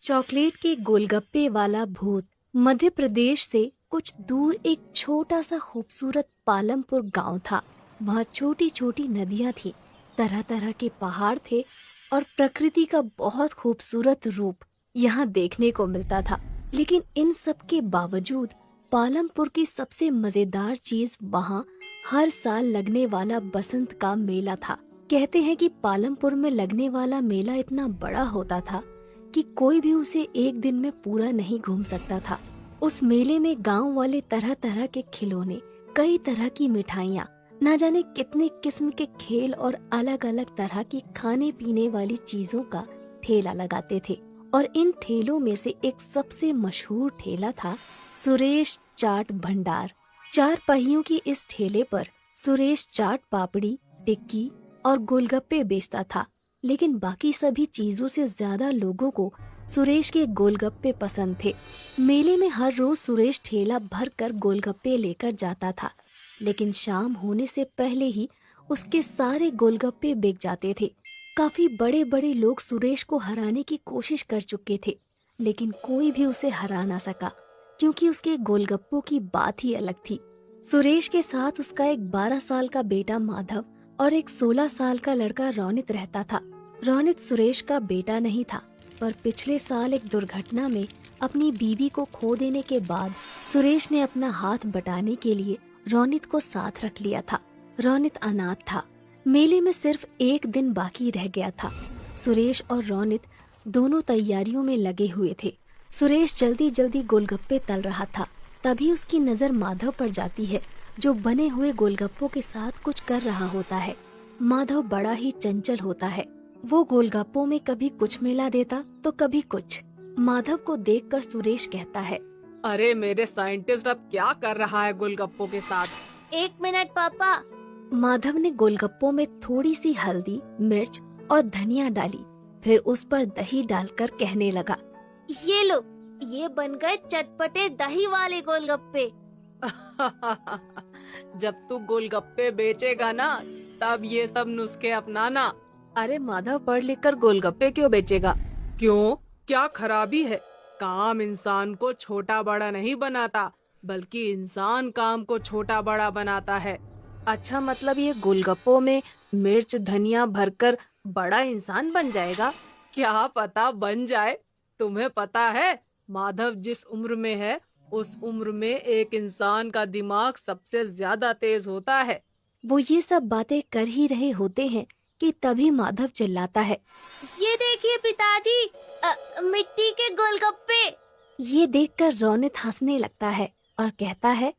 Chocolate के गोलगप्पे वाला भूत। मध्य प्रदेश से कुछ दूर एक छोटा सा खूबसूरत पालमपुर गांव था। वहाँ छोटी छोटी नदियाँ थी, तरह तरह के पहाड़ थे और प्रकृति का बहुत खूबसूरत रूप यहाँ देखने को मिलता था। लेकिन इन सब के बावजूद पालमपुर की सबसे मजेदार चीज वहाँ हर साल लगने वाला बसंत का मेला था। कहते हैं कि पालमपुर में लगने वाला मेला इतना बड़ा होता था कि कोई भी उसे एक दिन में पूरा नहीं घूम सकता था। उस मेले में गांव वाले तरह तरह के खिलौने, कई तरह की मिठाइयाँ, न जाने कितने किस्म के खेल और अलग अलग तरह की खाने पीने वाली चीजों का ठेला लगाते थे। और इन ठेलों में से एक सबसे मशहूर ठेला था सुरेश चाट भंडार। 4 पहियों की इस ठेले पर सुरेश चाट पापड़ी, टिक्की और गोलगप्पे बेचता था। लेकिन बाकी सभी चीजों से ज्यादा लोगों को सुरेश के गोलगप्पे पसंद थे। मेले में हर रोज सुरेश ठेला भर कर गोलगप्पे लेकर जाता था, लेकिन शाम होने से पहले ही उसके सारे गोलगप्पे बिक जाते थे। काफी बड़े बड़े लोग सुरेश को हराने की कोशिश कर चुके थे, लेकिन कोई भी उसे हरा ना सका, क्योंकि उसके गोलगप्पों की बात ही अलग थी। सुरेश के साथ उसका एक 12 साल का बेटा माधव और एक 16 साल का लड़का रोनित रहता था। रोनित सुरेश का बेटा नहीं था, पर पिछले साल एक दुर्घटना में अपनी बीवी को खो देने के बाद सुरेश ने अपना हाथ बटाने के लिए रोनित को साथ रख लिया था। रोनित अनाथ था। मेले में सिर्फ एक दिन बाकी रह गया था। सुरेश और रोनित दोनों तैयारियों में लगे हुए थे। सुरेश जल्दी जल्दी गोलगप्पे तल रहा था, तभी उसकी नजर माधव पर जाती है, जो बने हुए गोलगप्पों के साथ कुछ कर रहा होता है। माधव बड़ा ही चंचल होता है। वो गोलगप्पों में कभी कुछ मिला देता तो कभी कुछ। माधव को देखकर सुरेश कहता है, अरे मेरे साइंटिस्ट अब क्या कर रहा है गोलगप्पों के साथ? 1 मिनट पापा। माधव ने गोलगप्पों में थोड़ी सी हल्दी, मिर्च और धनिया डाली, फिर उस पर दही डालकर कहने लगा, ये लो, ये बन गए चटपटे दही वाले गोलगप्पे। जब तू गोलगप्पे बेचेगा ना, तब ये सब नुस्खे अपनाना। अरे माधव, पढ़ लिख कर गोलगप्पे क्यों बेचेगा? क्यों, क्या खराबी है? काम इंसान को छोटा बड़ा नहीं बनाता, बल्कि इंसान काम को छोटा बड़ा बनाता है। अच्छा, मतलब ये गोलगप्पों में मिर्च धनिया भरकर बड़ा इंसान बन जाएगा? क्या पता बन जाए। तुम्हें पता है, माधव जिस उम्र में है, उस उम्र में एक इंसान का दिमाग सबसे ज्यादा तेज होता है। वो ये सब बातें कर ही रहे होते हैं कि तभी माधव चिल्लाता है, ये देखिए पिताजी, मिट्टी के गोलगप्पे। ये देखकर रोनित हंसने लगता है और कहता है,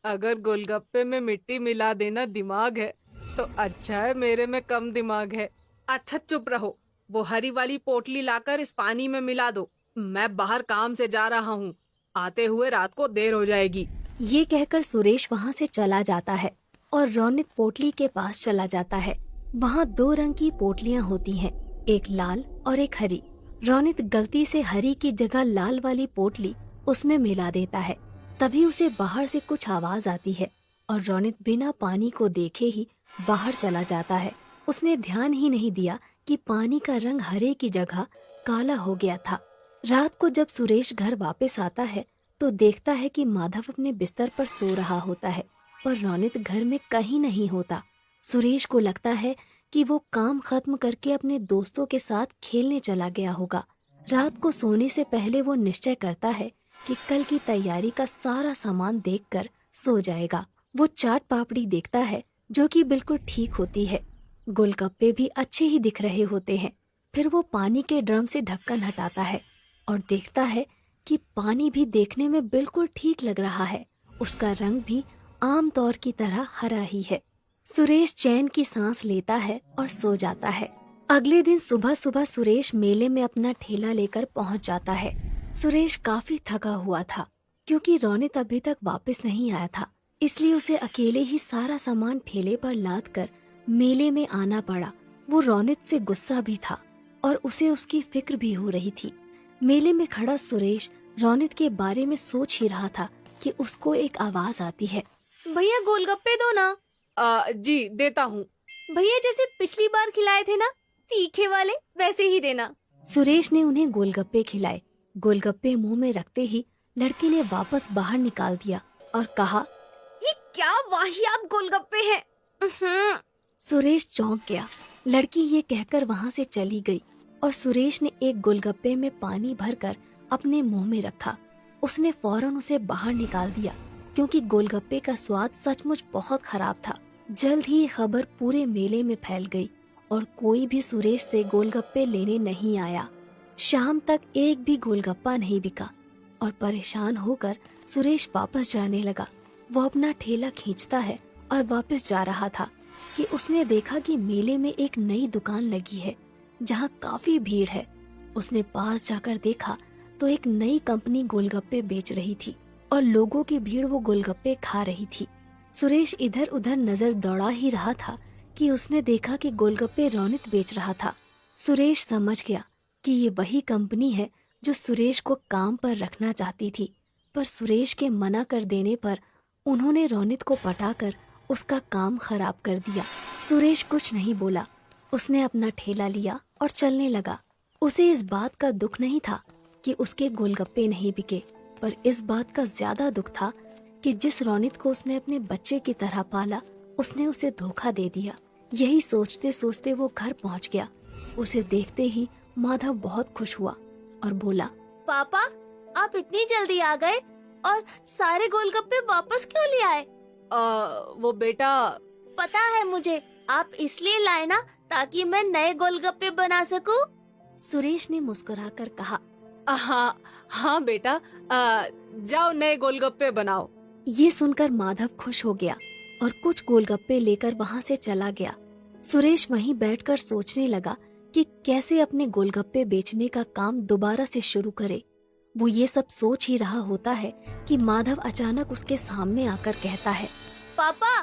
अगर गोलगप्पे में मिट्टी मिला देना दिमाग है, तो अच्छा है मेरे में कम दिमाग है। अच्छा चुप रहो, वो हरी वाली पोटली लाकर इस पानी में मिला दो। मैं बाहर काम से जा रहा हूँ, आते हुए रात को देर हो जाएगी। ये कहकर सुरेश वहाँ से चला जाता है और रोनित पोटली के पास चला जाता है। वहाँ 2 रंग की पोटलियाँ होती हैं, एक लाल और एक हरी। रोनित गलती से हरी की जगह लाल वाली पोटली उसमें मिला देता है। तभी उसे बाहर से कुछ आवाज आती है और रोनित बिना पानी को देखे ही बाहर चला जाता है। उसने ध्यान ही नहीं दिया कि पानी का रंग हरे की जगह काला हो गया था। रात को जब सुरेश घर वापस आता है तो देखता है कि माधव अपने बिस्तर पर सो रहा होता है, पर रोनित घर में कहीं नहीं होता। सुरेश को लगता है कि वो काम खत्म करके अपने दोस्तों के साथ खेलने चला गया होगा। रात को सोने से पहले वो निश्चय करता है कि कल की तैयारी का सारा सामान देखकर सो जाएगा। वो चाट पापड़ी देखता है, जो कि बिल्कुल ठीक होती है। गोलगप्पे भी अच्छे ही दिख रहे होते हैं। फिर वो पानी के ड्रम से ढक्कन हटाता है और देखता है कि पानी भी देखने में बिल्कुल ठीक लग रहा है। उसका रंग भी आम तौर की तरह हरा ही है। सुरेश चैन की सांस लेता है और सो जाता है। अगले दिन सुबह सुबह सुरेश मेले में अपना ठेला लेकर पहुंच जाता है। सुरेश काफी थका हुआ था, क्योंकि रोनित अभी तक वापस नहीं आया था, इसलिए उसे अकेले ही सारा सामान ठेले पर लाद कर मेले में आना पड़ा। वो रोनित से गुस्सा भी था और उसे उसकी फिक्र भी हो रही थी। मेले में खड़ा सुरेश रोनित के बारे में सोच ही रहा था कि उसको एक आवाज आती है, भैया गोलगप्पे दो ना। जी देता हूँ। भैया जैसे पिछली बार खिलाए थे ना, तीखे वाले, वैसे ही देना। सुरेश ने उन्हें गोलगप्पे खिलाए। गोलगप्पे मुंह में रखते ही लड़की ने वापस बाहर निकाल दिया और कहा, ये क्या वाहियात गोलगप्पे हैं। सुरेश चौंक गया। लड़की ये कहकर वहाँ से चली गई और सुरेश ने एक गोलगप्पे में पानी भरकर अपने मुंह में रखा। उसने फौरन उसे बाहर निकाल दिया क्योंकि गोलगप्पे का स्वाद सचमुच बहुत खराब था। जल्द ही ये खबर पूरे मेले में फैल गई और कोई भी सुरेश से गोलगप्पे लेने नहीं आया। शाम तक एक भी गोलगप्पा नहीं बिका और परेशान होकर सुरेश वापस जाने लगा। वो अपना ठेला खींचता है और वापस जा रहा था कि उसने देखा कि मेले में एक नई दुकान लगी है जहाँ काफी भीड़ है। उसने पास जाकर देखा तो एक नई कंपनी गोलगप्पे बेच रही थी और लोगों की भीड़ वो गोलगप्पे खा रही थी। सुरेश इधर उधर नजर दौड़ा ही रहा था कि उसने देखा कि गोलगप्पे रौनित बेच रहा था। सुरेश समझ गया कि ये वही कंपनी है जो सुरेश को काम पर रखना चाहती थी, पर सुरेश के मना कर देने पर उन्होंने रौनित को पटाकर उसका काम खराब कर दिया। सुरेश कुछ नहीं बोला। उसने अपना ठेला लिया और चलने लगा। उसे इस बात का दुख नहीं था कि उसके गोलगप्पे नहीं बिके, पर इस बात का ज्यादा दुख था कि जिस रौनित को उसने अपने बच्चे की तरह पाला, उसने उसे धोखा दे दिया। यही सोचते सोचते वो घर पहुंच गया। उसे देखते ही माधव बहुत खुश हुआ और बोला, पापा, आप इतनी जल्दी आ गए और सारे गोलगप्पे वापस क्यों ले आए? वो बेटा, पता है मुझे, आप इसलिए लाए ना ताकि मैं नए गोलगप्पे बना सकूं। सुरेश ने मुस्कुराकर कहा। हाँ हाँ बेटा, जाओ नए गोलगप्पे बनाओ। ये सुनकर माधव खुश हो गया और कुछ गोलगप्पे लेकर वहाँ से चला गया। सुरेश वहीं बैठकर सोचने लगा कि कैसे अपने गोलगप्पे बेचने का काम दोबारा से शुरू करे। वो ये सब सोच ही रहा होता है कि माधव अचानक उसके सामने आकर कहता है, पापा,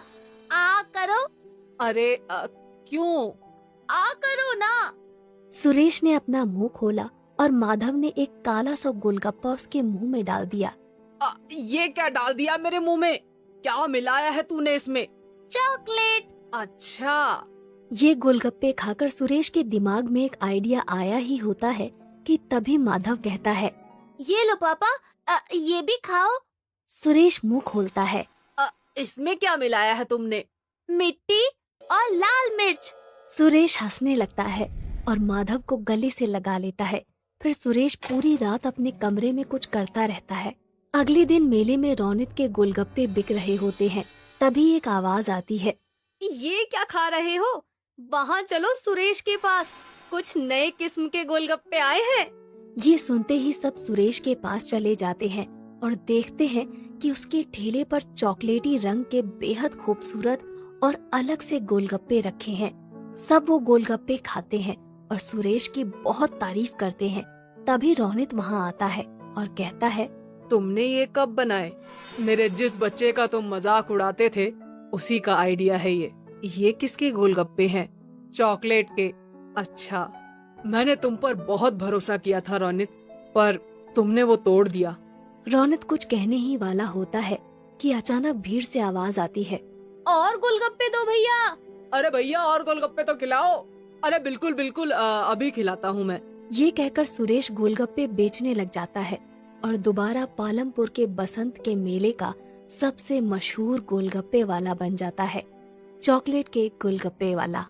आ करो। अरे क्यों? आ करो ना। सुरेश ने अपना मुंह खोला और माधव ने एक काला सा गोलगप्पा उसके मुंह में डाल दिया। ये क्या डाल दिया मेरे मुंह में? क्या मिलाया है तूने इसमें? चॉकलेट। अच्छा। ये गोलगप्पे खाकर सुरेश के दिमाग में एक आइडिया आया ही होता है कि तभी माधव कहता है, ये लो पापा, ये भी खाओ। सुरेश मुंह खोलता है। इसमें क्या मिलाया है तुमने? मिट्टी और लाल मिर्च। सुरेश हंसने लगता है और माधव को गले से लगा लेता है। फिर सुरेश पूरी रात अपने कमरे में कुछ करता रहता है। अगले दिन मेले में रौनित के गोलगप्पे बिक रहे होते हैं। तभी एक आवाज आती है, ये क्या खा रहे हो? वहाँ चलो सुरेश के पास, कुछ नए किस्म के गोलगप्पे आए हैं। ये सुनते ही सब सुरेश के पास चले जाते हैं और देखते हैं कि उसके ठेले पर चॉकलेटी रंग के बेहद खूबसूरत और अलग से गोलगप्पे रखे हैं। सब वो गोलगप्पे खाते हैं और सुरेश की बहुत तारीफ करते हैं। तभी रौनित वहाँ आता है और कहता है, तुमने ये कब बनाए? मेरे जिस बच्चे का तुम मजाक उड़ाते थे उसी का आइडिया है ये। ये किसके गोलगप्पे हैं? चॉकलेट के। अच्छा, मैंने तुम पर बहुत भरोसा किया था रौनित, पर तुमने वो तोड़ दिया। रौनित कुछ कहने ही वाला होता है कि अचानक भीड़ से आवाज आती है, और गोलगप्पे दो भैया। अरे भैया, और गोलगप्पे तो खिलाओ। अरे बिल्कुल बिल्कुल, अभी खिलाता हूँ मैं। ये कहकर सुरेश गोलगप्पे बेचने लग जाता है और दोबारा पालमपुर के बसंत के मेले का सबसे मशहूर गोलगप्पे वाला बन जाता है, चॉकलेट के गोलगप्पे वाला।